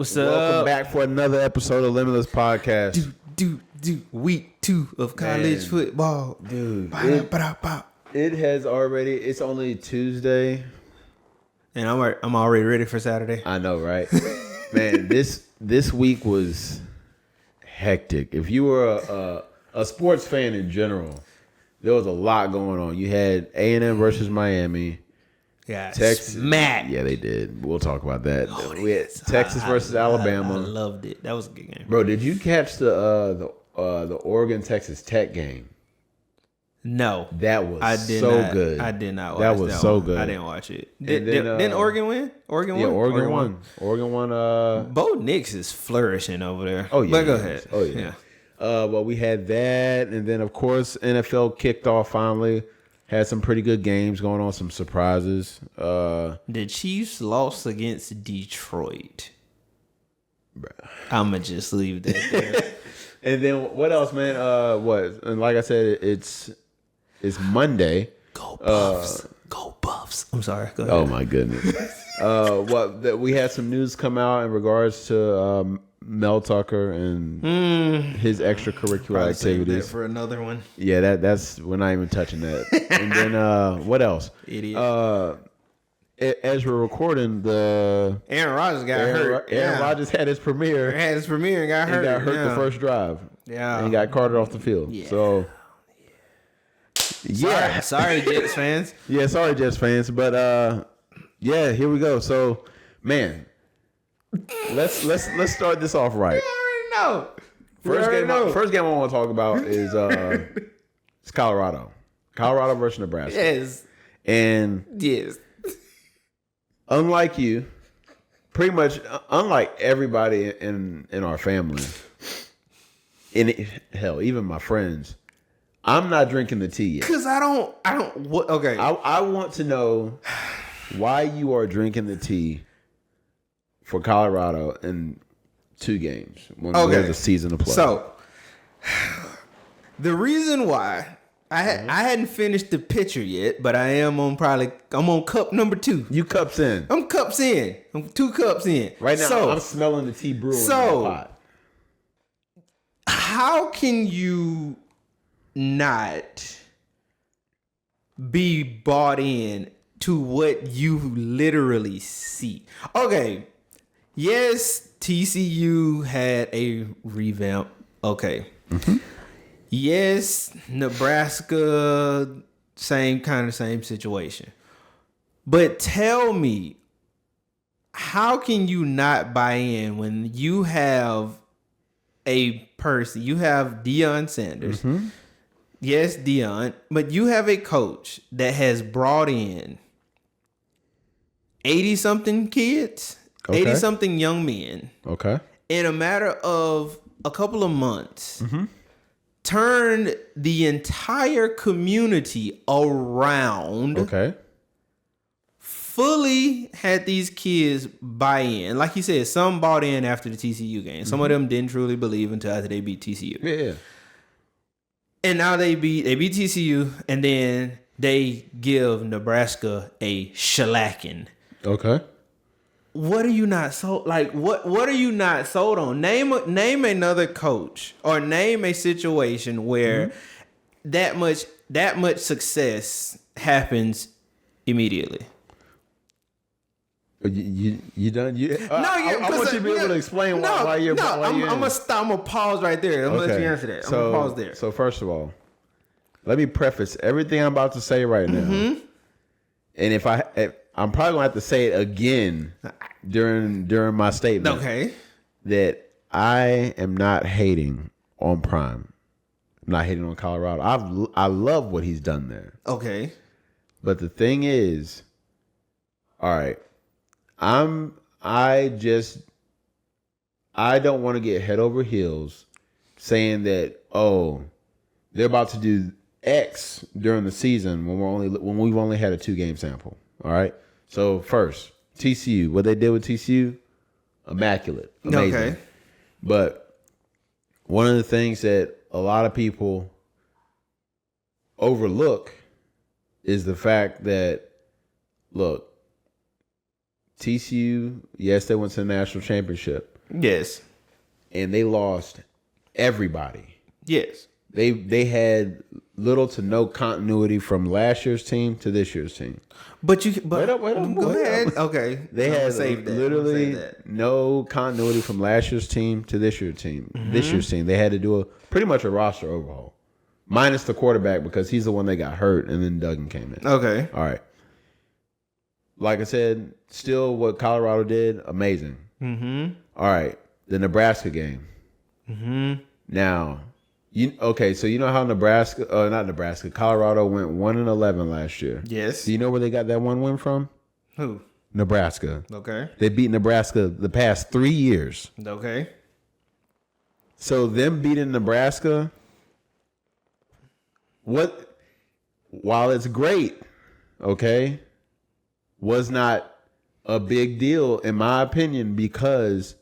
What's Welcome up? back for another episode of LIMITL3SS Podcast. Week 2 of college football. Dude, it's only Tuesday. And I'm already ready for Saturday. I know, right? Man, this week was hectic. If you were a sports fan in general, there was a lot going on. You had A&M versus Miami. Yeah, Texas. smack. Yeah, they did. We'll talk about that. We had Texas versus Alabama. I loved it. That was a good game. Bro, did you catch the Oregon-Texas Tech game? No. That was good. I did not watch that. Was so one. good. I didn't watch it. Didn't Oregon win? Oregon won? Yeah, Oregon won. Oregon won. Bo Nix is flourishing over there. Oh, yeah. But go ahead. Oh, yeah. Well, we had that. And then, of course, NFL kicked off finally. Had some pretty good games going on, some surprises. The Chiefs lost against Detroit. Bruh. I'm going to just leave that there. And then what else, man? And like I said, it's Monday. Go Buffs. Go Buffs. I'm sorry. Go ahead. Oh, my goodness. We had some news come out in regards to Mel Tucker and his extracurricular activities. That for another one. Yeah, that's we're not even touching that. And then what else? Idiot. As we're recording, the Aaron Rodgers got hurt. Aaron Rodgers had his premiere. And got hurt. Got hurt the first drive. Yeah. And got carted off the field. Yeah. So yeah. Sorry, Jets fans. Yeah, sorry, Jets fans. But yeah, here we go. So, man, let's start this off right. You already know. First game I want to talk about is it's Colorado. Colorado versus Nebraska. Yes. And Yes. unlike you, pretty much unlike everybody in our family, hell, even my friends, I'm not drinking the tea yet. Cause I don't. What? Okay. I want to know why you are drinking the tea for Colorado in 2 games when there's a season to play. So the reason why I hadn't finished the pitcher yet, but I'm on cup number 2. You cups in. I'm cups in. I'm 2 cups in. Right now, So, I'm smelling the tea brewing in the pot. How can you not be bought in to what you literally see? Okay. Yes, TCU had a revamp. Okay. Mm-hmm. Yes, Nebraska, same situation. But tell me, how can you not buy in when you have a person, you have Deion Sanders. Mm-hmm. Yes, Deion, but you have a coach that has brought in 80-something kids, 80-something young men. Okay. In a matter of a couple of months, Mm-hmm. turned the entire community around. Okay. Fully had these kids buy in. Like you said, some bought in after the TCU game. Some of them didn't truly believe until after they beat TCU. Yeah. And now they beat TCU, and then they give Nebraska a shellacking. Okay. What are you not sold? Like what are you not sold on? Name another coach or name a situation where that much success happens immediately. You done? I want you to be able to explain why you're. I'm gonna pause right there. I'm gonna let you answer that. I'm gonna pause there. So first of all, let me preface everything I'm about to say right now. And if I'm probably gonna have to say it again during my statement. Okay. That I am not hating on Prime. I'm not hating on Colorado. I love what he's done there. Okay. But the thing is, all right, I don't want to get head over heels saying that, oh, they're about to do X during the season when we've only had a 2-game sample. All right. So first, TCU, what they did with TCU, immaculate, amazing. Okay. But one of the things that a lot of people overlook is the fact that, look, TCU, yes, they went to the national championship, Yes. And they lost everybody. Yes. They had little to no continuity from last year's team to this year's team. But wait up, go ahead. Okay. They had literally no continuity from last year's team to this year's team. This year's team, they had to do pretty much a roster overhaul, minus the quarterback because he's the one that got hurt, and then Duggan came in. Okay. All right. Like I said, still what Colorado did, amazing. All right, the Nebraska game. Now, so you know how Colorado went 1-11 last year. Yes. Do you know where they got that one win from? Who? Nebraska. Okay. They beat Nebraska the past 3 years. Okay. So them beating Nebraska, while it's great, okay, was not a big deal in my opinion because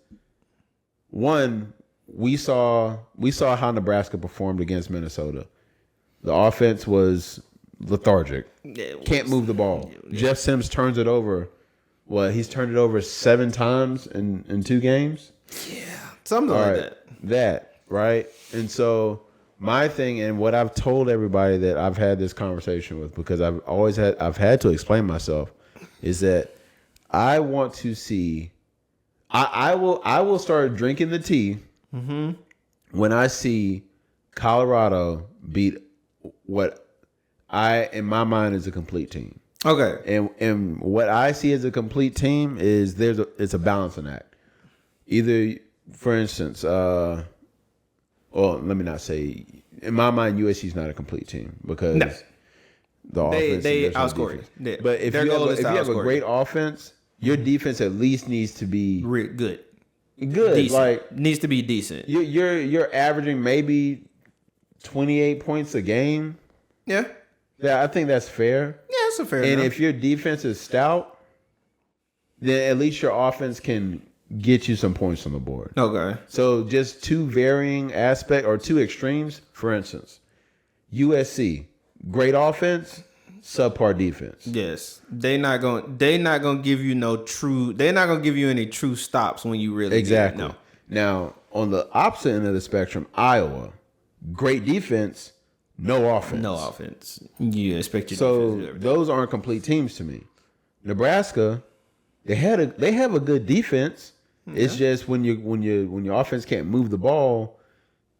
one, we saw how Nebraska performed against Minnesota. The offense was lethargic. Can't move the ball. Jeff Sims turns it over. He's turned it over 7 times in 2 games? Yeah, something like that. That, right? And so my thing, and what I've told everybody that I've had this conversation with, because I've had to explain myself, is that I want to see. I will start drinking the tea when I see Colorado beat what in my mind is a complete team. Okay. And what I see as a complete team is it's a balancing act. Either, for instance, let me not say. In my mind, USC is not a complete team because the offense they outscore you. Yeah. But if you have a great offense, your defense at least needs to be good. Decent. Like needs to be decent. You're averaging maybe 28 points a game. Yeah. Yeah, I think that's fair. Yeah, that's a fair. And enough. if your defense is stout, then at least your offense can get you some points on the board. Okay. So just 2 varying aspects or 2 extremes. For instance, USC, great offense, subpar defense. Yes, they're not gonna give you They're not gonna give you any true stops when you really exactly. No. Now on the opposite end of the spectrum, Iowa, great defense, no offense. No offense. You expect your so defense to do those aren't complete teams to me. Nebraska, they have a good defense. Okay. It's just when your offense can't move the ball,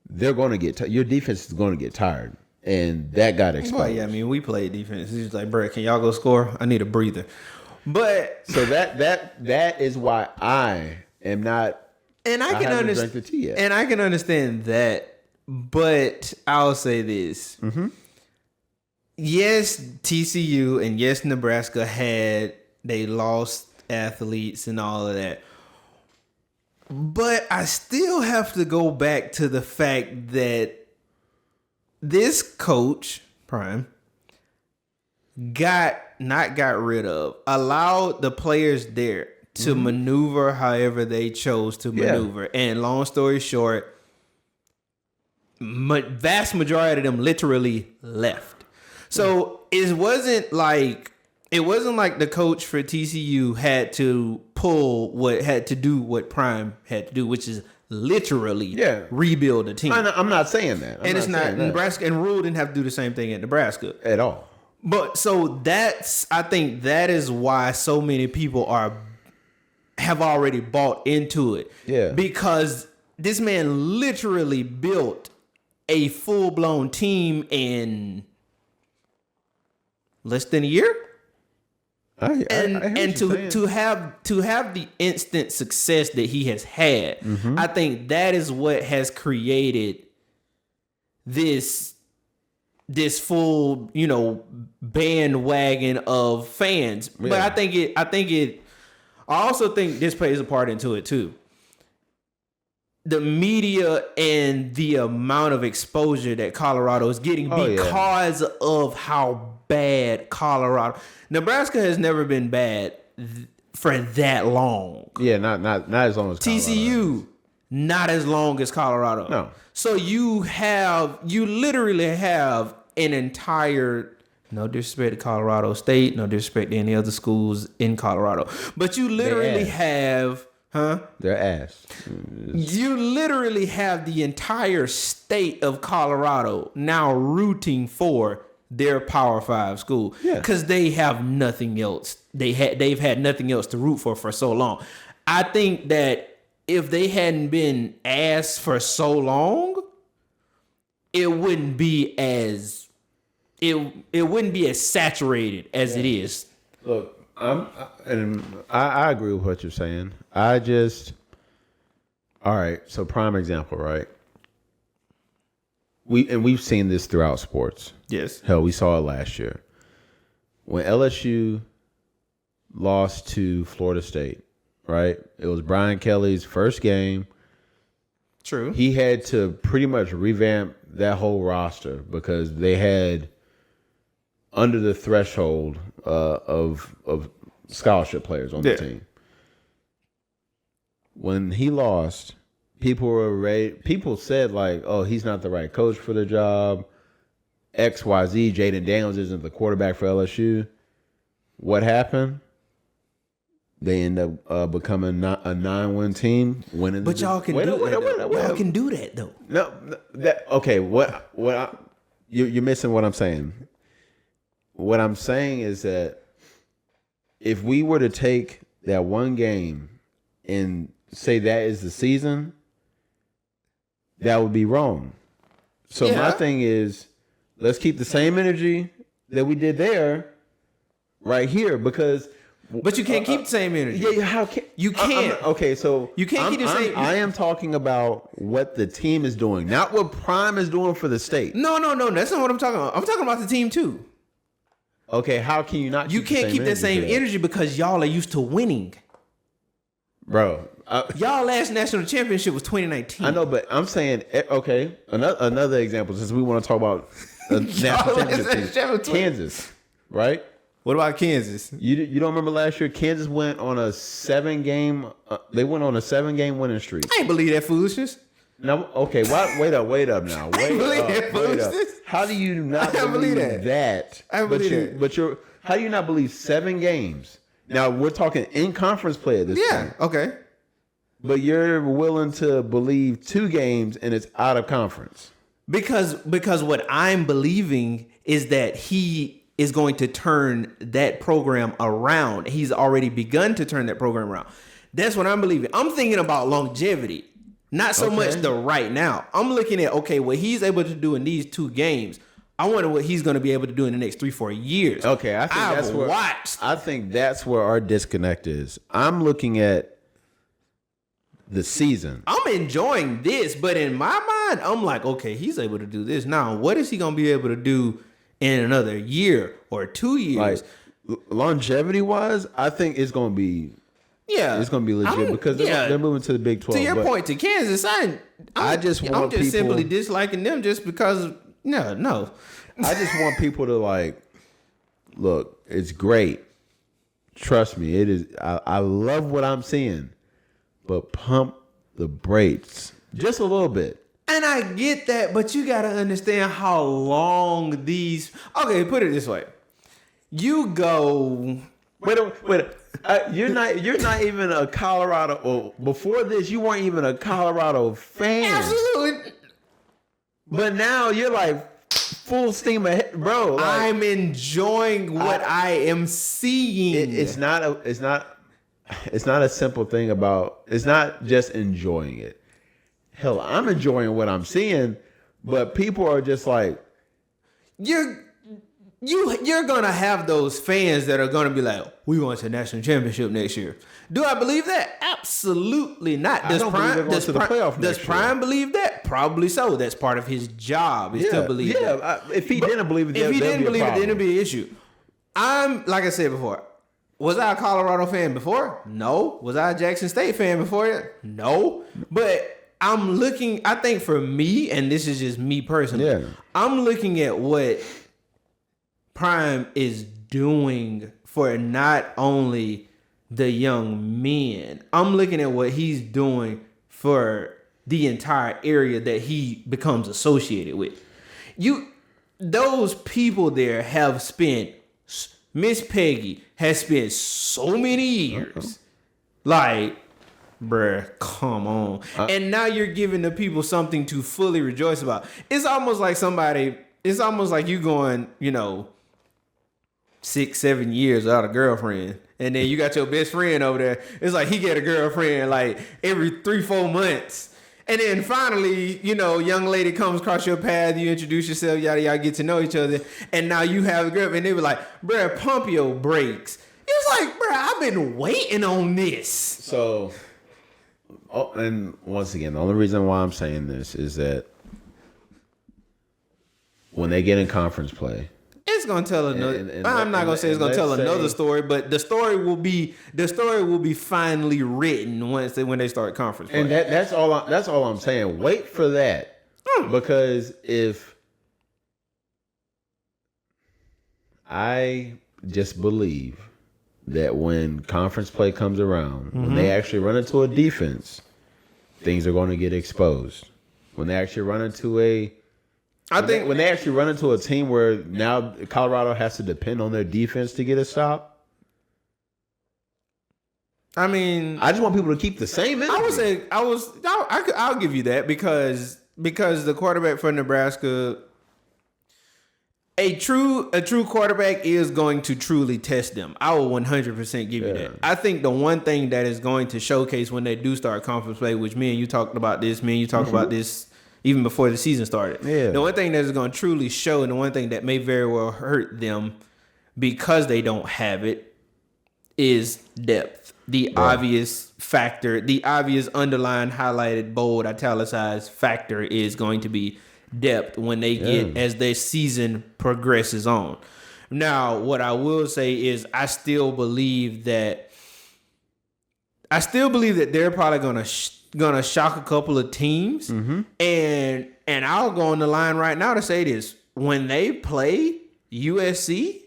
they're going to get your defense is going to get tired, and that got exposed. Well, yeah, I mean we played defense. He's like, bro, can y'all go score? I need a breather. But so that is why I am not. And I can understand. And I can understand that. But I'll say this. Yes, TCU and yes, Nebraska they lost athletes and all of that. But I still have to go back to the fact that this coach, Prime, allowed the players there to maneuver however they chose to maneuver. And long story short, vast majority of them literally left. So it wasn't like the coach for TCU had to do what Prime had to do, which is literally rebuild the team. I'm not saying that. It's not Nebraska, and Rule didn't have to do the same thing at Nebraska at all. But so I think that is why so many people have already bought into it. Yeah. Because this man literally built a full-blown team in less than a year. And to have the instant success that he has had, I think that is what has created this full, bandwagon of fans. Yeah. But I also think this plays a part into it too. The media and the amount of exposure that Colorado is getting because of how bad Nebraska has never been bad for that long. Yeah, not as long as Colorado. TCU, not as long as Colorado. No. So you literally have an entire, no disrespect to Colorado State, no disrespect to any other schools in Colorado, but you literally have Huh? They're ass. You literally have the entire state of Colorado now rooting for their Power 5 school because they have nothing else. They've had nothing else to root for so long. I think that if they hadn't been ass for so long, it wouldn't be as saturated as it is. Look, I agree with what you're saying. All right. So prime example, right? We've seen this throughout sports. Yes. Hell, we saw it last year when LSU lost to Florida State. Right? It was Brian Kelly's first game. True. He had to pretty much revamp that whole roster because they had under the threshold of scholarship players on the team. When he lost, people said like, "Oh, he's not the right coach for the job." XYZ, Jaden Daniels isn't the quarterback for LSU. What happened? They end up becoming a 9-win team, winning. But y'all can y'all can do that though. No, okay. You're missing what I'm saying. What I'm saying is that if we were to take that one game and say that is the season, that would be wrong. So my thing is, let's keep the same energy that we did there, right here, because. But you can't keep the same energy. Yeah, how can you can't? Okay, so you can't keep the same. I am talking about what the team is doing, not what Prime is doing for the state. No, that's not what I'm talking about. I'm talking about the team too. Okay, how can you not? You can't keep that same energy because y'all are used to winning, bro. Y'all last national championship was 2019. I know, but I'm saying okay. Another example, since we want to talk about national championship, Kansas, right? What about Kansas? You don't remember last year? Kansas went on a 7-game. They went on a 7-game winning streak. I ain't believe that foolishness. No, okay. Wait up now. Wait up. How do you not believe that? I believe that. But how do you not believe 7 games? Now we're talking in conference play at this point. Yeah. Okay. But you're willing to believe 2 games and it's out of conference because what I'm believing is that he is going to turn that program around. He's already begun to turn that program around. That's what I'm believing. I'm thinking about longevity, not so much the right now. I'm looking at, okay, what he's able to do in these 2 games. I wonder what he's going to be able to do in the next 3-4 years. Okay, I think that's where our disconnect is. I'm looking at the season. I'm enjoying this, but in my mind, I'm like, okay, he's able to do this. Now, what is he going to be able to do in another year or 2 years? Like, longevity wise, I think it's going to be it's going to be legit because they're moving to the Big 12. To your point, to Kansas, I'm just simply disliking them just because no. I just want people to like, look, it's great. Trust me, it is. I love what I'm seeing, but pump the brakes just a little bit. And I get that, but you got to understand how long these. Okay, put it this way: you go. Wait. You're not even a Colorado. Or before this, you weren't even a Colorado fan. Absolutely. But now you're like full steam ahead, bro. Like, I'm enjoying what I am seeing. It's not a simple thing about. It's not just enjoying it. Hell, I'm enjoying what I'm seeing, but people are just like, you're gonna have those fans that are gonna be like, we want to national championship next year. Do I believe that? Absolutely not. Does Prime believe that? Probably so. That's part of his job is to believe that. If he didn't believe it, then it'd be an issue. I'm like I said before. Was I a Colorado fan before? No. Was I a Jackson State fan before it? No. But I'm looking, I think for me, and this is just me personally, I'm looking at what Prime is doing for not only the young men, I'm looking at what he's doing for the entire area that he becomes associated with. Those people there have spent, Miss Peggy has spent so many years, like, Bruh, come on. And now you're giving the people something to fully rejoice about. It's almost like you going, 6-7 years without a girlfriend. And then you got your best friend over there. It's like he get a girlfriend like every 3-4 months. And then finally, young lady comes across your path, you introduce yourself, yada, yada, get to know each other. And now you have a girlfriend. And they were like, bruh, pump your brakes. It's like, bruh, I've been waiting on this. So... Oh, and once again, the only reason why I'm saying this is that when they get in conference play, it's gonna tell another. I'm not gonna say it's gonna tell another story, but the story will be finally written when they start conference play. And that's all I'm saying. Wait for that, because if I just believe that when conference play comes around, when they actually run into a defense, things are going to get exposed. When they actually run into when they actually run into a team where now Colorado has to depend on their defense to get a stop. I mean, I just want people to keep the same energy. I would say I'll give you that because the quarterback for Nebraska. A true quarterback is going to truly test them. I will 100% give you that. I think the one thing that is going to showcase when they do start conference play, which me and you talked about this, about this even before the season started. Yeah. The one thing that is going to truly show, and the one thing that may very well hurt them because they don't have it, is depth. The obvious factor, the obvious underlined, highlighted, bold, italicized factor is going to be depth when they get as their season progresses on. Now, what I will say is I still believe that they're probably gonna shock a couple of teams, and I'll go on the line right now to say this: when they play USC,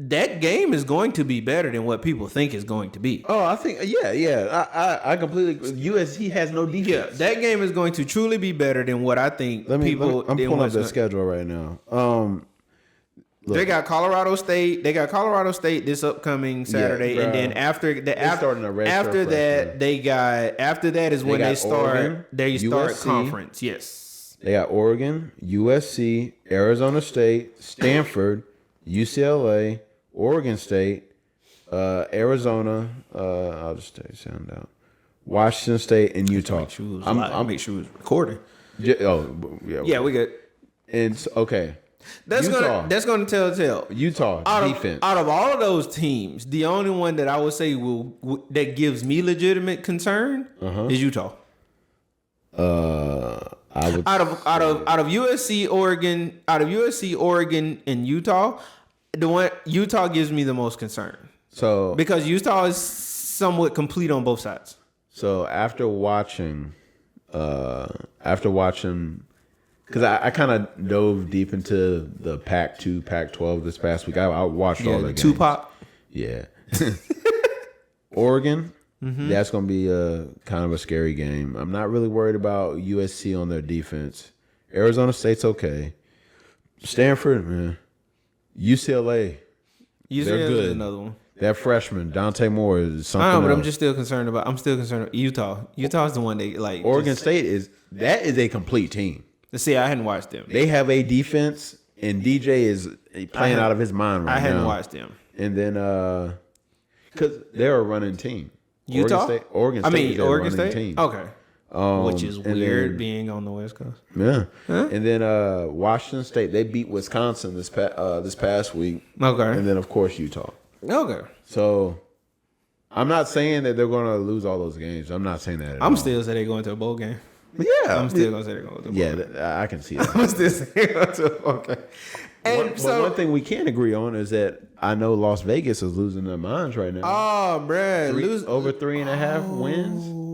that game is going to be better than what people think it's going to be. Oh, I think, I completely agree. USC has no defense. Yeah, that game is going to truly be better than what I think I'm pulling up the schedule right now. They got Colorado State. They got Colorado State this upcoming Saturday, and then after that is when they start. Oregon, they start USC, conference. Yes, they got Oregon, USC, Arizona State, Stanford, UCLA, Oregon State, Arizona. I'll just sound out. Washington State and Utah. I'll make sure it was recording. Yeah, we good. And okay. That's gonna tell. Utah defense. Out of all of those teams, the only one that I would say that gives me legitimate concern is Utah. Out of USC, Oregon, and Utah, the one Utah gives me the most concern. So because Utah is somewhat complete on both sides. So after watching, because I kind of dove deep into the Pac-2, Pac-12 this past week. I watched all the games. Tupac. Yeah. Oregon, that's going to be a kind of a scary game. I'm not really worried about USC on their defense. Arizona State's okay. Stanford, man. UCLA, they're good. Is another one. That freshman, Dante Moore, is something I know, but else. I'm still concerned about Utah. Utah's the one they like. Oregon State is a complete team. See, I hadn't watched them. They have a defense, and DJ is playing out of his mind right now. I hadn't watched them. And then, because they're a running team. Utah? Oregon State is a running team. Okay. Which is weird being on the West Coast. Yeah. Huh? And then Washington State, they beat Wisconsin this past week. Okay. And then, of course, Utah. Okay. So, I'm not saying that they're going to lose all those games. I'm not saying that at all. I'm still saying they're going to a bowl game. Yeah. I'm still going to say they're going to a bowl game. Yeah, I can see that. I'm still saying they're going to a bowl game. But one thing we can agree on is that I know Las Vegas is losing their minds right now. Oh, bruh. Over 3.5 wins.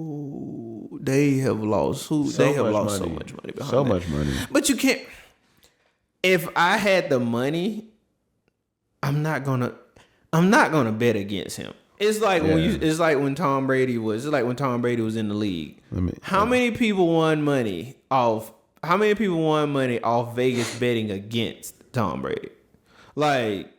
They have lost. So much money behind so much money. But you can't. If I had the money, I'm not gonna bet against him. It's like when Tom Brady was. It's like when Tom Brady was in the league. How many people won money off Vegas betting against Tom Brady? Like,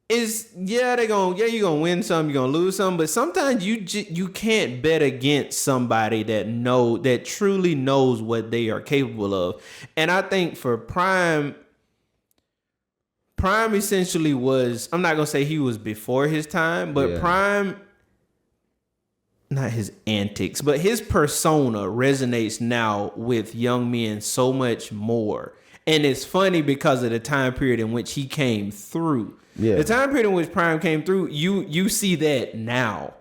you're gonna win some, you're gonna lose some, but sometimes you can't bet against somebody that truly knows what they are capable of. And I think for Prime essentially was, I'm not gonna say he was before his time, but Prime, not his antics, but his persona resonates now with young men so much more. And it's funny because of the time period in which he came through. Yeah. The time period in which Prime came through, you see that now.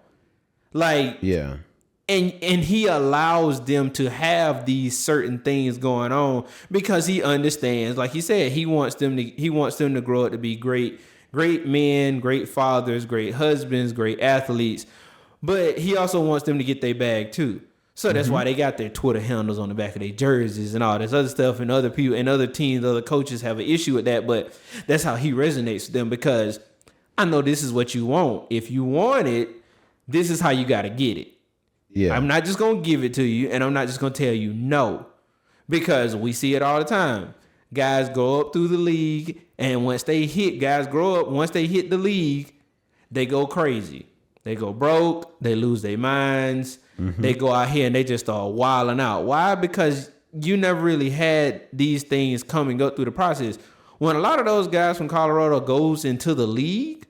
Like, yeah. And he allows them to have these certain things going on because he understands, like he said, he wants them to grow up to be great men, great fathers, great husbands, great athletes. But he also wants them to get their bag too. So that's why they got their Twitter handles on the back of their jerseys and all this other stuff. And other people and other teams, other coaches have an issue with that. But that's how he resonates with them because I know this is what you want. If you want it, this is how you got to get it. Yeah. I'm not just going to give it to you, and I'm not just going to tell you no. Because we see it all the time. Guys grow up through the league, and once they hit the league, they go crazy. They go broke. They lose their minds. Mm-hmm. They go out here and they just start wilding out. Why? Because you never really had these things coming up through the process. When a lot of those guys from Colorado goes into the league,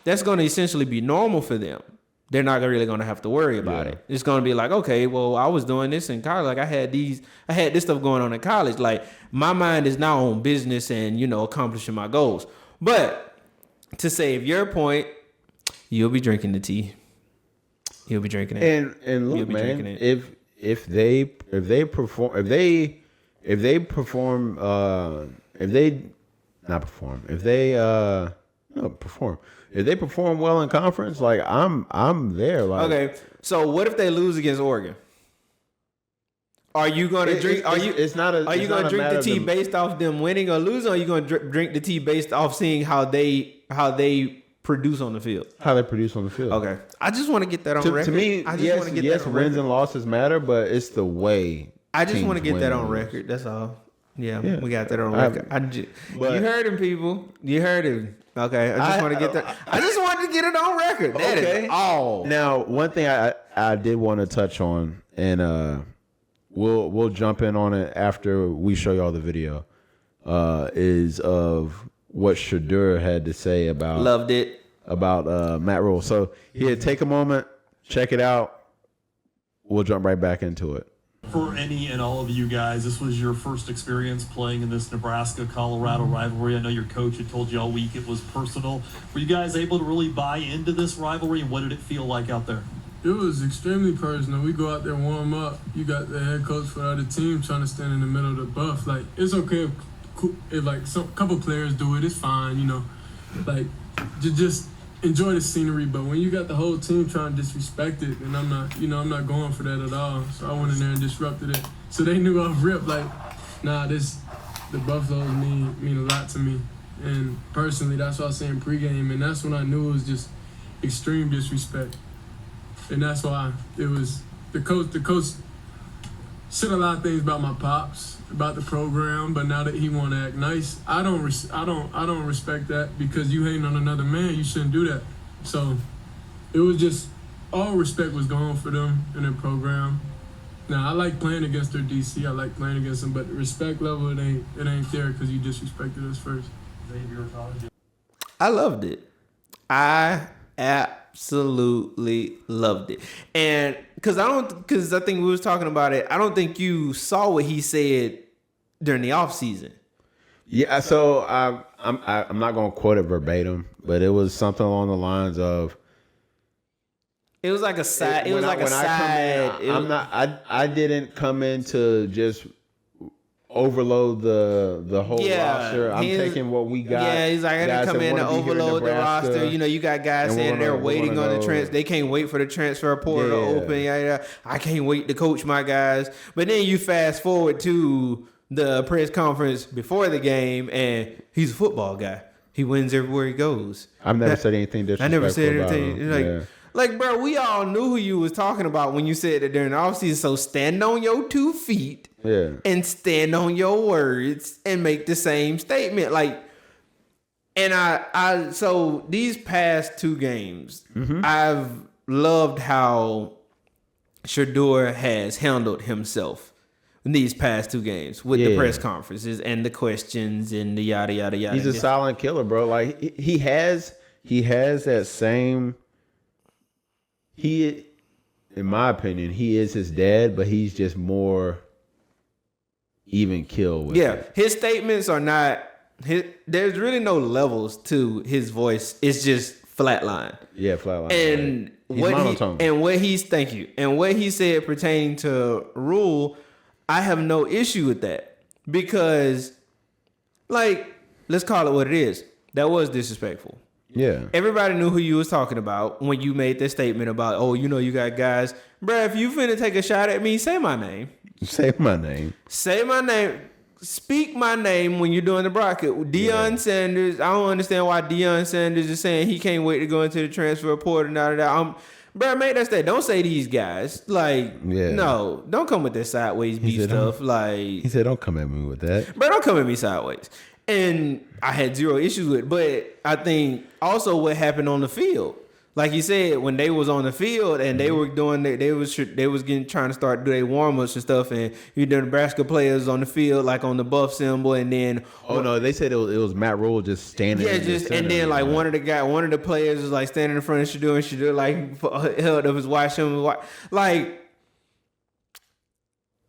that's going to essentially be normal for them. They're not really going to have to worry about it. It's going to be like, okay, well, I was doing this in college. Like I had this stuff going on in college. Like my mind is now on business and, accomplishing my goals. But to save your point, you'll be drinking the tea. You'll be drinking it. And look, man, if they perform well in conference, like I'm there. Like, okay, so what if they lose against Oregon? Are you going to drink? Are you going to drink the tea based off them winning or losing? Or are you going to drink the tea based off seeing how they produce on the field? How they produce on the field. Okay. I just want to get that on record. To me, yes, wins and losses matter, but it's the way. I just want to get that on record. That's all. Yeah, we got that on record. You heard him, people. You heard him. Okay. I just want to get that. I just wanted to get it on record. That is all. Now, one thing I did want to touch on, and we'll jump in on it after we show y'all the video, is of what Shadur had to say about. Loved it. About Matt Rule. So here, take a moment, check it out. We'll jump right back into it. For any and all of you guys, this was your first experience playing in this Nebraska-Colorado rivalry. I know your coach had told you all week it was personal. Were you guys able to really buy into this rivalry, and what did it feel like out there? It was extremely personal. We go out there, warm up. You got the head coach for the other team trying to stand in the middle of the buff. Like, it's okay if like some couple players do it. It's fine, Like, just enjoy the scenery, but when you got the whole team trying to disrespect it, and I'm not going for that at all. So I went in there and disrupted it. So they knew off rip, like, nah, the Buffaloes mean a lot to me. And personally, that's what I was saying pregame, and that's when I knew it was just extreme disrespect. And that's why it was the coach said a lot of things about my pops, about the program, but now that he want to act nice, I don't respect that because you hating on another man. You shouldn't do that. So it was just all respect was gone for them in their program. Now I like playing against their DC. I like playing against them, but the respect level it ain't there because you disrespected us first. I loved it. I absolutely loved it, and because I think we was talking about it. I don't think you saw what he said during the off season. Yeah, so I'm not gonna quote it verbatim, but it was something along the lines of. It was like a side. It was like a side. I didn't come in to just overload the whole roster. I'm taking what we got. Yeah, he's like, I didn't come in to overload the roster. You got guys saying they're waiting on the transfer. They can't wait for the transfer portal to open. I can't wait to coach my guys. But then you fast forward to the press conference before the game, and he's a football guy. He wins everywhere he goes. I've never said anything disrespectful. I never said anything. Like, bro, we all knew who you was talking about when you said it during the offseason. So stand on your 2 feet and stand on your words and make the same statement. Like, And so these past two games, Mm-hmm. I've loved how Shedeur has handled himself in these past two games with the press conferences and the questions and the yada yada yada. He's a silent killer, bro. Like he has that same. In my opinion, he is his dad, but he's just more even kill with it. His statements are not. There's really no levels to his voice. It's just flatline. Yeah, flatline. And he's monotone. Thank you. And what he said pertaining to Rule, I have no issue with that because, like, let's call it what it is. That was disrespectful. Yeah. Everybody knew who you was talking about when you made that statement about, oh, you got guys. Bruh, if you finna take a shot at me, say my name. Say my name. Say my name. Speak my name when you're doing the broadcast. Deion Sanders, I don't understand why Deion Sanders is saying he can't wait to go into the transfer portal and all of that. Bro, make that stay. Don't say these guys. Like, no, don't come with that sideways beef stuff. Like, he said, don't come at me with that. Bro, don't come at me sideways. And I had zero issues with it. But I think also what happened on the field. Like you said, when they was on the field and they were doing, they was trying to start do their warm ups and stuff, and the Nebraska players on the field like on the buff symbol, and then they said it was Matt Rule just standing. Yeah, and then like one of the players was like standing in front of Shedeur, and Shedeur like held up his watch, like,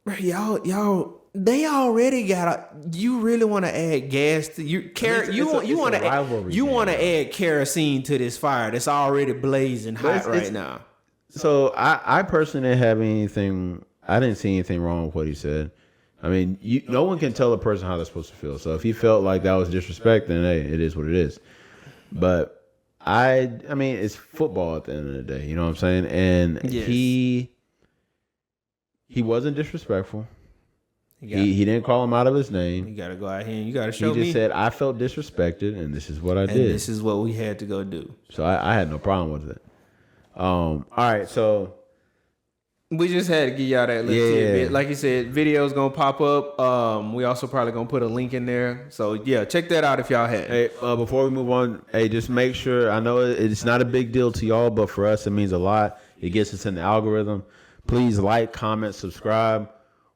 bro, y'all. They already got you really want to add gas to you? You want to add kerosene to this fire that's already blazing hot right now. So I personally didn't have anything. I didn't see anything wrong with what he said. I mean, no one can tell a person how they're supposed to feel. So if he felt like that was disrespect, then hey, it is what it is. But I mean, it's football at the end of the day. You know what I'm saying? And he wasn't disrespectful. He didn't call him out of his name. You got to go out here and you got to show me. He just said, I felt disrespected, and this is what I did. This is what we had to go do. So I had no problem with it. All right, so we just had to give y'all that little tidbit. Like you said, video's going to pop up. We also probably going to put a link in there. So, yeah, check that out if y'all had. Hey, before we move on, just make sure, I know it's not a big deal to y'all, but for us, it means a lot. It gets us in the algorithm. Please like, comment, subscribe.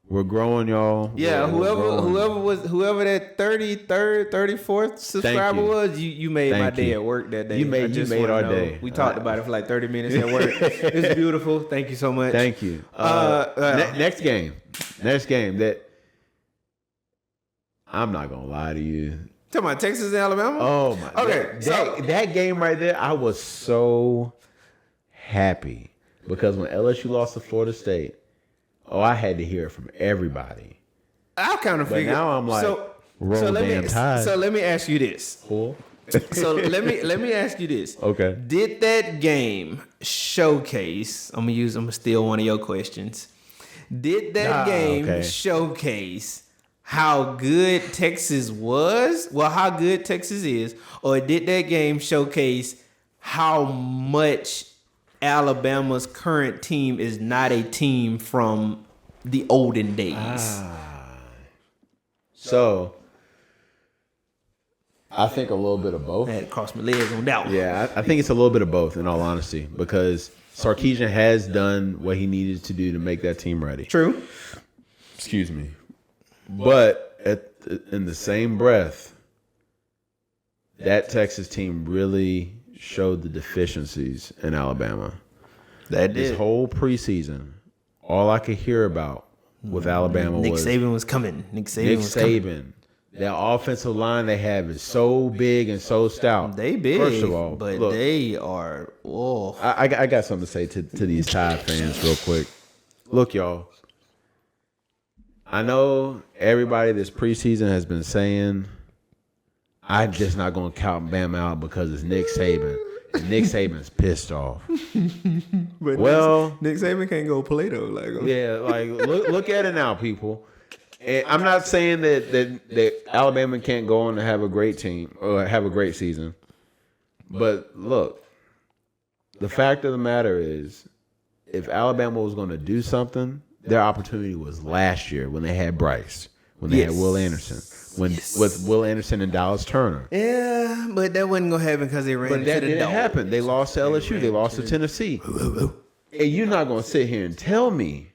We're growing, y'all. Yeah, whoever that 33rd, 34th subscriber was, you made my day at work that day. You made our day. We talked about it for like 30 minutes at work. It's beautiful. Thank you so much. Thank you. Next game that I'm not gonna lie to you. Talking about Texas and Alabama? Oh my. Okay, that game right there, I was so happy because when LSU lost to Florida State. Oh, I had to hear it from everybody. I kind of figured. But now I'm like, roll damn tide. So let me ask you this. Cool. So let me ask you this. Okay. Did that game showcase? I'm gonna steal one of your questions. Did that game showcase how good Texas was? Well, how good Texas is, or did that game showcase how much Alabama's current team is not a team from the olden days? So I think a little bit of both. I had to cross my legs on that one. Yeah, I think it's a little bit of both, in all honesty, because Sarkisian has done what he needed to do to make that team ready. True. Excuse me. But in the same breath, that Texas team really showed the deficiencies in Alabama. This whole preseason, all I could hear about with Alabama was Nick Saban was coming. Nick Saban. That offensive line they have is so big and so stout. They big, first of all, but look, they are. Oh, I got something to say to these Tide fans real quick. Look, y'all. I know everybody this preseason has been saying, I'm just not going to count Bama out because it's Nick Saban. And Nick Saban's pissed off. But Nick Saban can't go play though. Look at it now, people. And I'm not saying that Alabama can't go on to have a great team or have a great season. But look, the fact of the matter is, if Alabama was going to do something, their opportunity was last year when they had Bryce, when they had Will Anderson. with Will Anderson and Dallas Turner. Yeah, but that wasn't gonna happen because they ran But into that the didn't dog. happen. They lost to LSU. They lost to Tennessee. And you're not gonna sit here and tell me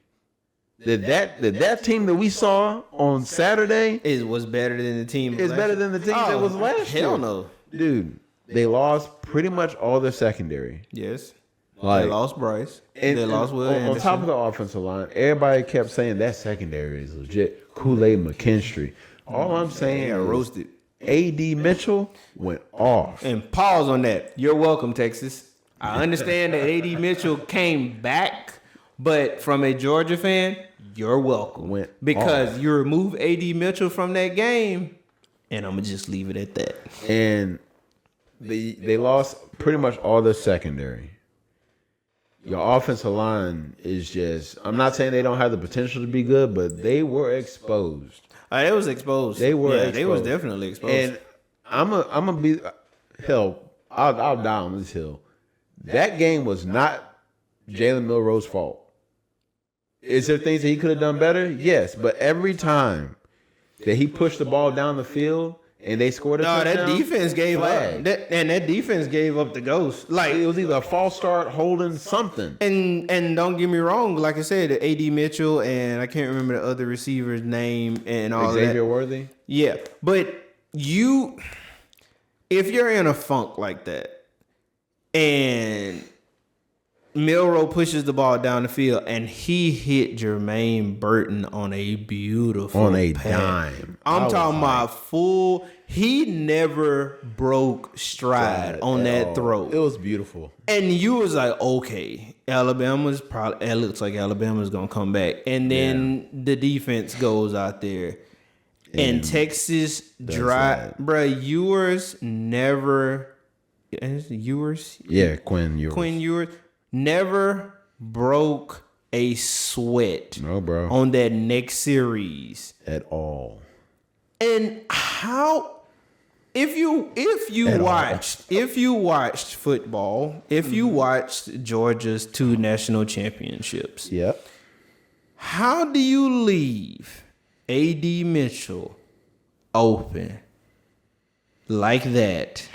that team that we saw on Saturday It was better than the team. is better than the team that was last year. Hell no. Dude, they lost pretty much all their secondary. Yes. Like, They lost Bryce. and They lost Will on Anderson. top of the offensive line, everybody kept saying that secondary is legit. Kool-Aid McKinstry. All I'm saying They got is roasted. A.D. Mitchell went off. And pause on that. You're welcome, Texas. I understand that A.D. Mitchell came back, but from a Georgia fan, you're welcome. Because you remove A.D. Mitchell from that game, and I'm going to just leave it at that. And they lost pretty much all their secondary. Your offensive line is just, I'm not saying they don't have the potential to be good, but they were exposed. It was exposed. They were Yeah, exposed. they was definitely exposed. And I'm gonna be, hell, I'll die on this hill. That game was not Jalen Milroe's fault. Is there things that he could have done better? Yes, but every time that he pushed the ball down the fild and they scored a touchdown, that defense gave up. That defense gave up the ghost. Like, it was either a false start, holding something. And don't get me wrong, like I said, A.D. Mitchell and I can't remember the other receiver's name and all that. Xavier Worthy? Yeah. But if you're in a funk like that and Milroe pushes the ball down the field and he hit Jermaine Burton on a beautiful pass. Dime. I'm talking about full. He never broke stride on that throw. It was beautiful. And you was like, okay, it looks like Alabama's going to come back. And then the defense goes out there. And Texas bruh, Ewers never. Ewers? Yeah, Quinn Ewers. Quinn Ewers never broke a sweat. No, bro. On that next series. At all. And how. If you watched football, if you watched Georgia's 2 national championships, Yep. how do you leave A.D. Mitchell open like that?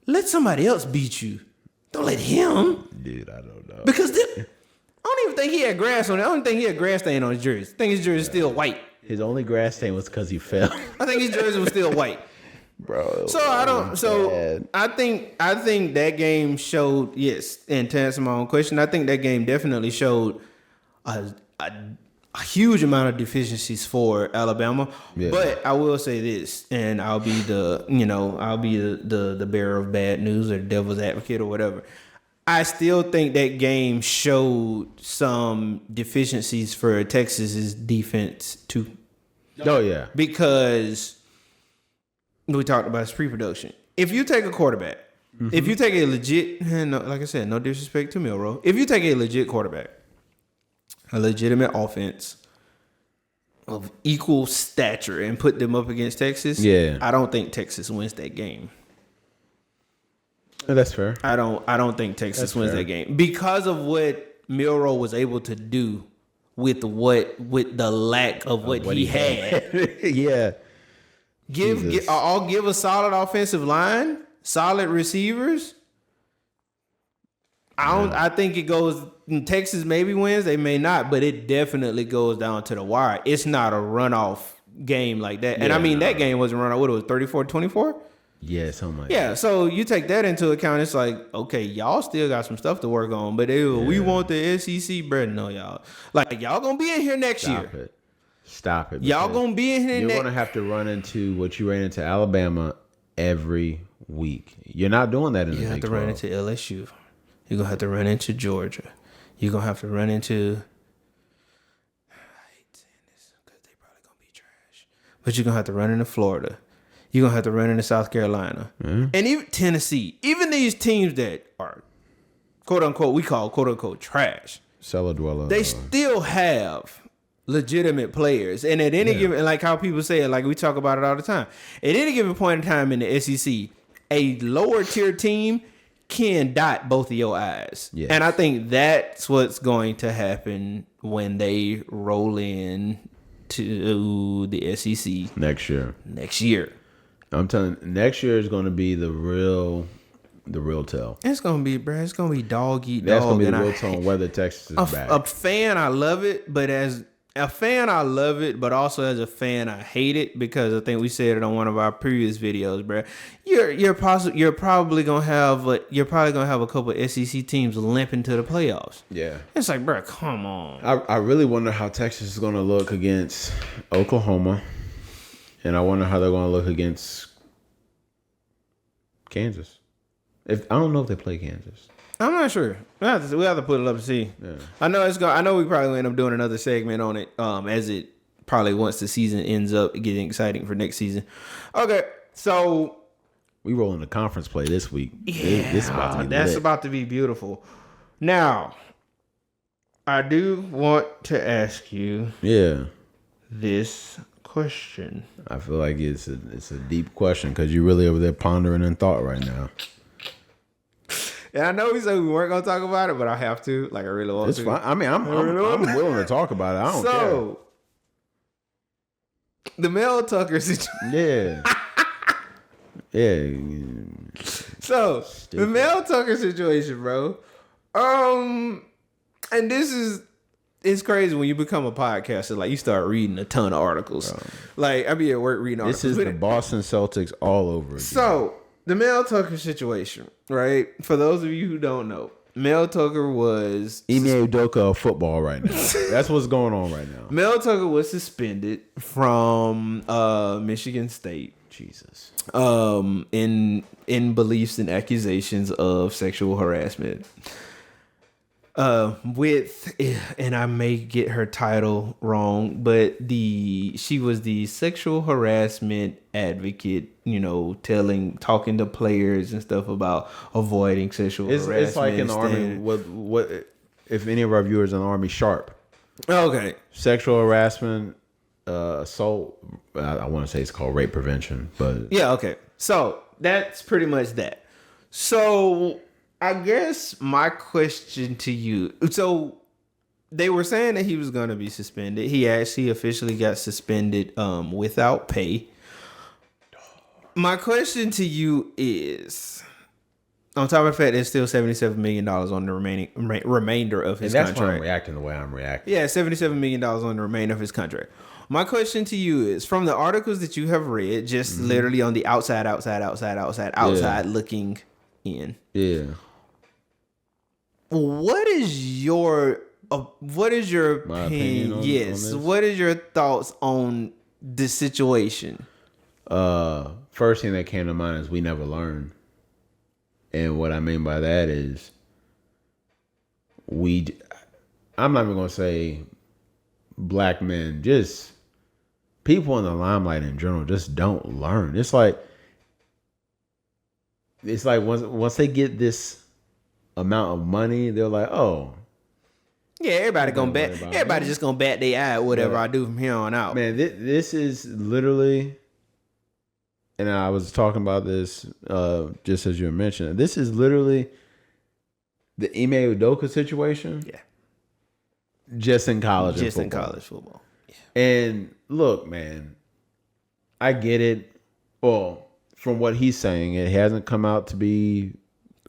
Let somebody else beat you. Don't let him. Dude, I don't know. Because I don't even think he had grass on it. I don't think he had grass stain on his jersey. I think his jersey is still white. His only grass stain was because he fell. I think his jersey was still white. Bro. So I think that game showed, yes, and to answer my own question, I think that game definitely showed a huge amount of deficiencies for Alabama. Yeah. But I will say this, and I'll be the bearer of bad news or the devil's advocate or whatever. I still think that game showed some deficiencies for Texas's defense too. Oh yeah, because we talked about his pre-production. If you take a quarterback, if you take a legit, like I said, no disrespect to Milroe, if you take a legit quarterback, a legitimate offense of equal stature, and put them up against Texas, I don't think Texas wins that game. That's fair. I don't think Texas wins that game because of what Milroe was able to do with the lack of what he had. Yeah. I'll give a solid offensive line, solid receivers. I think it goes. Texas maybe wins, they may not, but it definitely goes down to the wire. It's not a runoff game like that. And that game wasn't run off. What, it was 34-24? Yeah, something like that. Yeah, so you take that into account, it's like, okay, y'all still got some stuff to work on, but we want the SEC bread. No, y'all. Like, y'all gonna be in here next year. Stop it. Y'all gonna be in here You're gonna have to run into what you ran into Alabama every week. You're not doing that in the Big 12. You have to run into LSU. You're gonna have to run into Georgia. You're gonna have to run into, I hate saying this because they probably gonna be trash, but you're gonna have to run into Florida. You're going to have to run into South Carolina. And even Tennessee. Even these teams that are, quote-unquote, we call, quote-unquote, trash. Cellar dweller. They still have legitimate players. And at any given, like how people say it, like we talk about it all the time. At any given point in time in the SEC, a lower-tier team can dot both of your eyes. Yes. And I think that's what's going to happen when they roll in to the SEC next year. I'm telling you, next year is going to be the real tell. It's gonna be, bro. It's gonna be dog eat dog. That's gonna be the real tell on whether Texas is back. A fan, I love it, but as a fan, I love it, but also as a fan, I hate it because I think we said it on one of our previous videos, bro. You're probably gonna have a couple of SEC teams limping to the playoffs. Yeah, it's like, bro, come on. I really wonder how Texas is gonna look against Oklahoma, and I wonder how they're gonna look against Kansas. I don't know if they play Kansas. I'm not sure. We have to put it up and see. Yeah. I know we probably will end up doing another segment on it. As it probably once the season ends up getting exciting for next season. Okay, so we rolling the conference play this week. Yeah, this is about to be beautiful. Now, I do want to ask you. Yeah. This question. I feel like it's a deep question because you're really over there pondering in thought right now. And I know we said we weren't gonna talk about it, but I have to. Like I really want to. It's fine. I mean, I'm willing to talk about it. I don't care. So, the Mel Tucker situation. Yeah. Yeah. So the Mel Tucker situation, bro. And it's crazy when you become a podcaster. Like you start reading a ton of articles. Bro. Like I be at work reading articles. This is the Boston Celtics all over again. So. The Mel Tucker situation, right? For those of you who don't know, Mel Tucker was... Ime Udoka of football right now. That's what's going on right now. Mel Tucker was suspended from Michigan State. Jesus. In beliefs and accusations of sexual harassment. And I may get her title wrong, but she was the sexual harassment advocate, talking to players and stuff about avoiding sexual harassment. It's like in the Army, what if any of our viewers in the Army, SHARP. Okay. Sexual harassment, assault, I want to say it's called rape prevention, but... Yeah, okay. So, that's pretty much that. So... I guess my question to you, so they were saying that he was going to be suspended. He actually officially got suspended without pay. My question to you is, on top of the fact there's still $77 million on the remainder of his contract. That's why I'm reacting the way I'm reacting. Yeah, $77 million on the remainder of his contract. My question to you is, from the articles that you have read, just literally on the outside looking in. Yeah. What is your opinion? Yes. What is your thoughts on the situation? First thing that came to mind is we never learn. And what I mean by that is I'm not even going to say black men, just people in the limelight in general just don't learn. It's like once they get this amount of money, they're like, oh, yeah, everybody just gonna bat their eye at whatever I do from here on out. Man, this is literally, and I was talking about this just as you mentioned, this is literally the Ime Udoka situation. Yeah, just in college football. Yeah. And look, man, I get it. Well, from what he's saying, it hasn't come out to be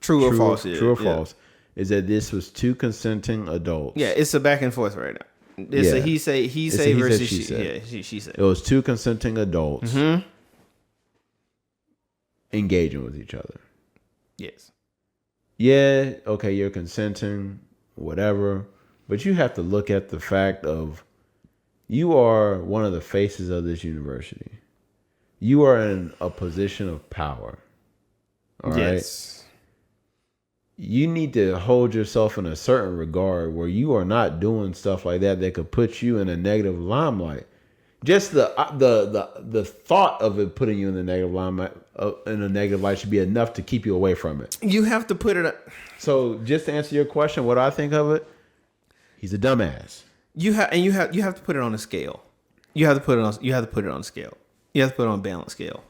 true or false, is that this was two consenting adults. Yeah, it's a back and forth right now. It's a he say versus she say. Yeah, she said. It was two consenting adults engaging with each other. Yes. Yeah, okay, you're consenting, whatever, but you have to look at the fact of you are one of the faces of this university. You are in a position of power. All right? Yes. You need to hold yourself in a certain regard where you are not doing stuff like that could put you in a negative limelight. Just the thought of it putting you in the negative limelight, in a negative light, should be enough to keep you away from it. You have to put it. So, just to answer your question, what I think of it, he's a dumbass. You have to put it on a scale. You have to put it on a scale. You have to put it on a balanced scale.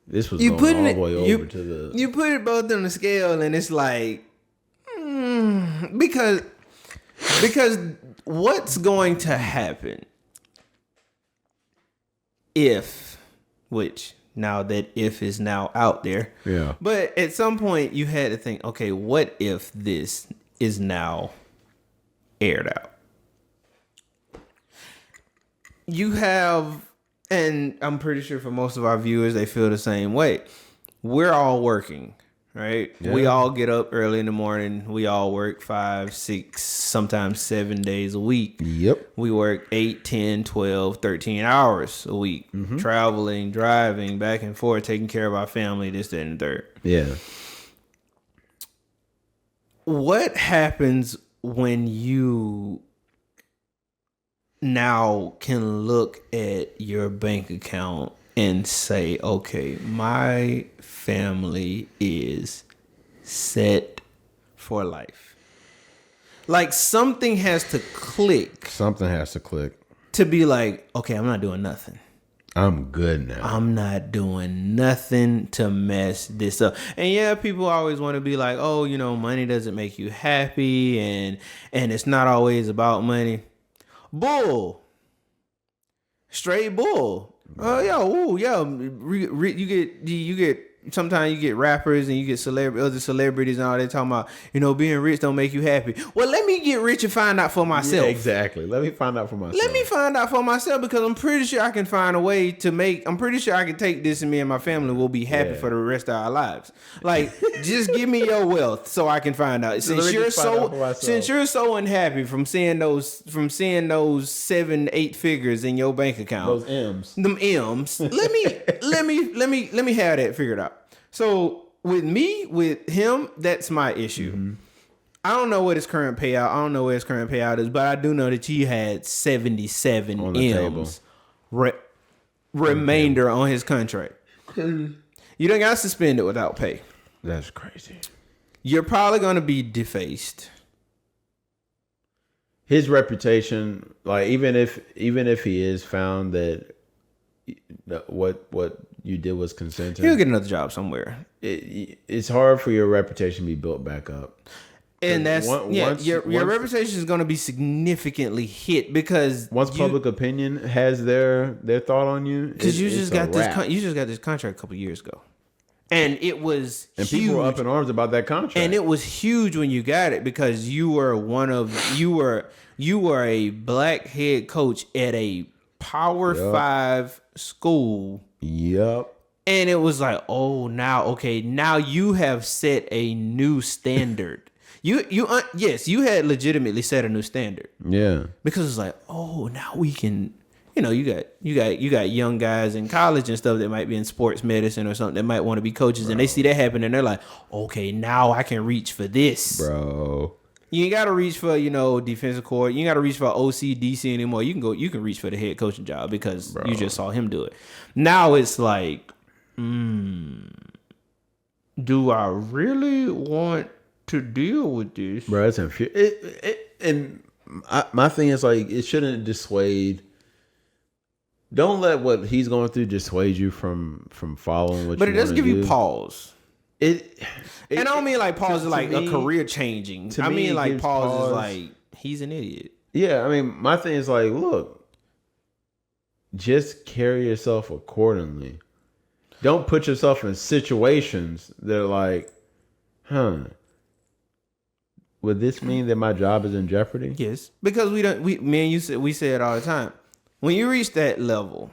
This was going all the way over to the... You put it both on the scale, and it's like... because Because what's going to happen if, which now that if is now out there. Yeah. But at some point you had to think, okay, what if this is now aired out? You have, and I'm pretty sure for most of our viewers, they feel the same way. We're all working, right? Yeah. We all get up early in the morning. We all work 5, 6, sometimes 7 days a week. Yep. We work 8, 10, 12, 13 hours a week, traveling, driving back and forth, taking care of our family, this, that, and the third. Yeah. What happens when you now can look at your bank account and say, okay, my family is set for life? Like something has to click Something has to click. to be like, okay, I'm not doing nothing. I'm good now. I'm not doing nothing to mess this up. And yeah, people always want to be like, oh, you know, money doesn't make you happy and it's not always about money. Bull. Straight bull. Oh, you get sometimes you get rappers and you get other celebrities and all they talking about, you know, being rich don't make you happy. Well, let me get rich and find out for myself. Yeah, exactly. Let me find out for myself. Because I'm pretty sure I can find a way to I'm pretty sure I can take this and me and my family will be happy for the rest of our lives. Like, just give me your wealth so I can find out. Since you're so unhappy from seeing those 7, 8 figures in your bank account. Those M's. Them M's. Let me have that figured out. So with him, that's my issue. Mm-hmm. I don't know what his current payout is, but I do know that he had 77 on the M's remainder on his contract. You don't got suspended without pay. That's crazy. You're probably going to be defaced. His reputation, like even if he is found that what you did was consenting, he'll get another job somewhere. It's hard for your reputation to be built back up. And your reputation is going to be significantly hit because once public opinion has their thought on you, because you just got this contract a couple years ago, and it was and huge. People were up in arms about that contract, and it was huge when you got it because you were a black head coach at a Power 5 school. Yep. And it was like, oh, now you have set a new standard. Yes, you had legitimately set a new standard. Yeah. Because it's like, oh, now we can, you got young guys in college and stuff that might be in sports medicine or something that might want to be coaches, and they see that happen and they're like, okay, now I can reach for this. Bro. You ain't got to reach for, defensive court. You ain't got to reach for OC, DC anymore. You can reach for the head coaching job because you just saw him do it. Now it's like, do I really want to deal with this? Bro, it's and my thing is like, it shouldn't dissuade. Don't let what he's going through dissuade you from following what. But you it does give do. you pause. And I don't mean like pause is like a career changing. I mean like pause is like he's an idiot. Yeah, I mean my thing is like, look, just carry yourself accordingly. Don't put yourself in situations that are like, would this mean that my job is in jeopardy? Yes, because we say it all the time. When you reach that level,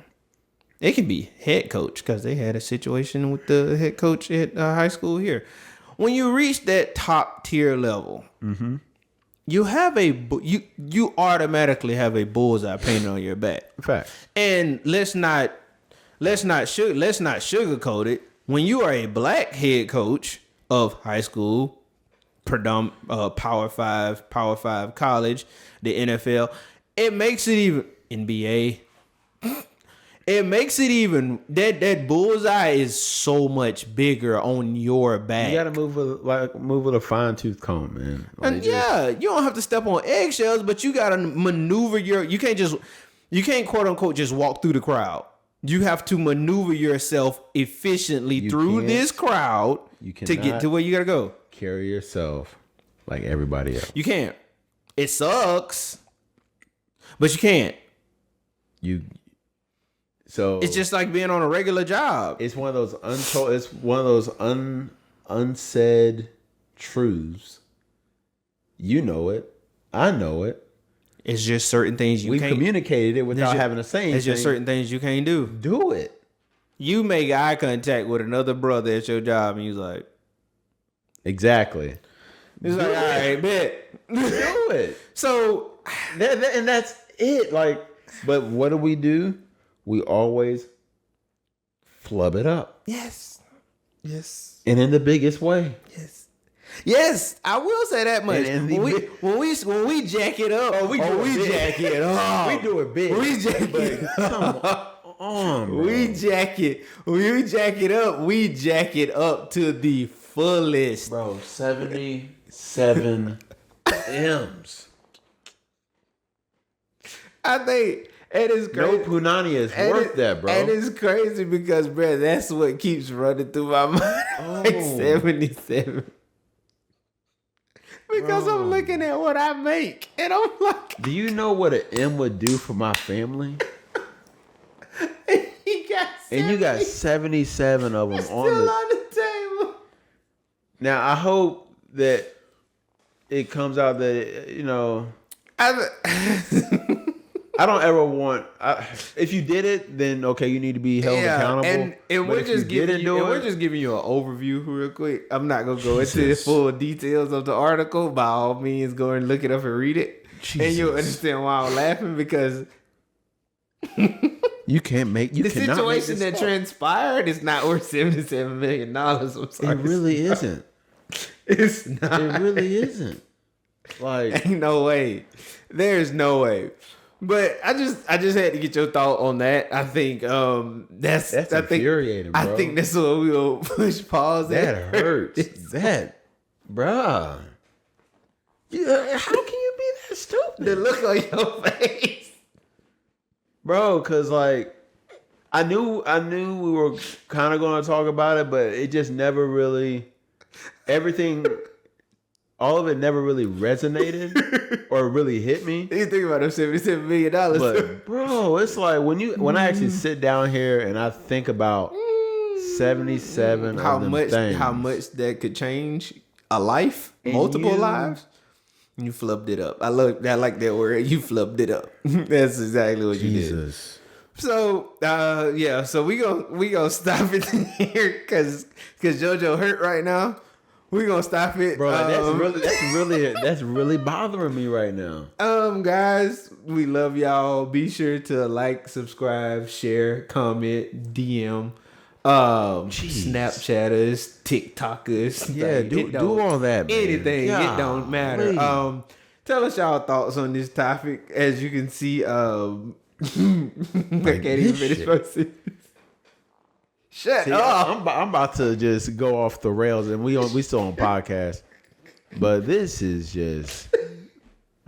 it can be head coach because they had a situation with the head coach at high school here. When you reach that top tier level, you have you automatically have a bullseye painted on your back. Fact. And let's not sugarcoat it. When you are a black head coach of high school, Power 5 college, the NFL, it makes it even NBA. It makes it even that bullseye is so much bigger on your back. You gotta move with a fine tooth comb, man. And you don't have to step on eggshells, but you gotta maneuver you can't quote unquote just walk through the crowd. You have to maneuver yourself efficiently through this crowd to get to where you gotta go. Carry yourself like everybody else. You can't. It sucks, but you can't. So It's just like being on a regular job. it's one of those untold. It's one of those unsaid truths. You know it. I know it. It's just certain things We can't. communicated it without having to say anything. It's just certain things you can't do. Do it. You make eye contact with another brother at your job, and he's like, Exactly. "It's like, all right, bet." Do it. So And that's it. Like, but what do? We always flub it up. yes, And in the biggest way. yes, I will say that much. And When we jack it up, we jack it up. We do it big. We jack it Come on, bro. We jack it. When we jack it up, we jack it up to the fullest. Bro, 77 M's. I think it is No crazy. punani is worth that, bro. And it's crazy because, bro, that's what keeps running through my mind. Like Oh. 77. Because Bro. I'm looking at what I make, and I'm like, Do you know what an M would do for my family? he got And you got 70 77 of them still on the. on the table. Now I hope that it comes out that I don't ever want. If you did it, then okay, you need to be held accountable. And But we're if just you didn't giving you, do and we're it- just giving you an overview real quick. I'm not gonna go into the Jesus. full details of the article. By all means, go and look it up and read it, and you'll Jesus. understand why I'm laughing because You can't make the cannot make situation this that up. transpired is not worth $77 million. I'm sorry, It really isn't. it's not. It really isn't. Like, Ain't no way. There's no way. But I just had to get your thought on that. I think that's infuriating, bro. I think that's what we'll push pause that at. hurts. That, bruh. Yeah, how can you be that stupid? The look on your face. Bro, cause like I knew we were kind of going to talk about it, but it just never really all of it never really resonated or really hit me. You think about them $77 million. But bro, it's like when I actually sit down here and I think about 77 how of them much things. how much that could change a life, And multiple you- lives. You flubbed it up. I like that word. You flubbed it up. That's exactly what you did. Jesus. So so we gonna stop it here because JoJo hurt right now. We gonna stop it, Bro, that's really bothering me right now. guys, we love y'all. Be sure to like, subscribe, share, comment, DM, Snapchatters, TikTokers. Yeah, like, do all that, man. Anything, it don't matter. Golly. Tell us y'all thoughts on this topic. As you can see, I can't even this finish shit. my sentence. Shut See, up. I'm about to just go off the rails, and we still on podcast, but this is just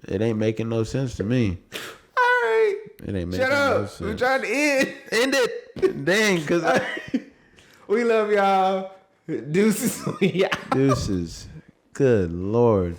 it ain't making no sense to me. All right. It ain't making Shut no up. sense. We're trying to end it. Dang, because We love y'all. Deuces. We out. deuces. Good Lord.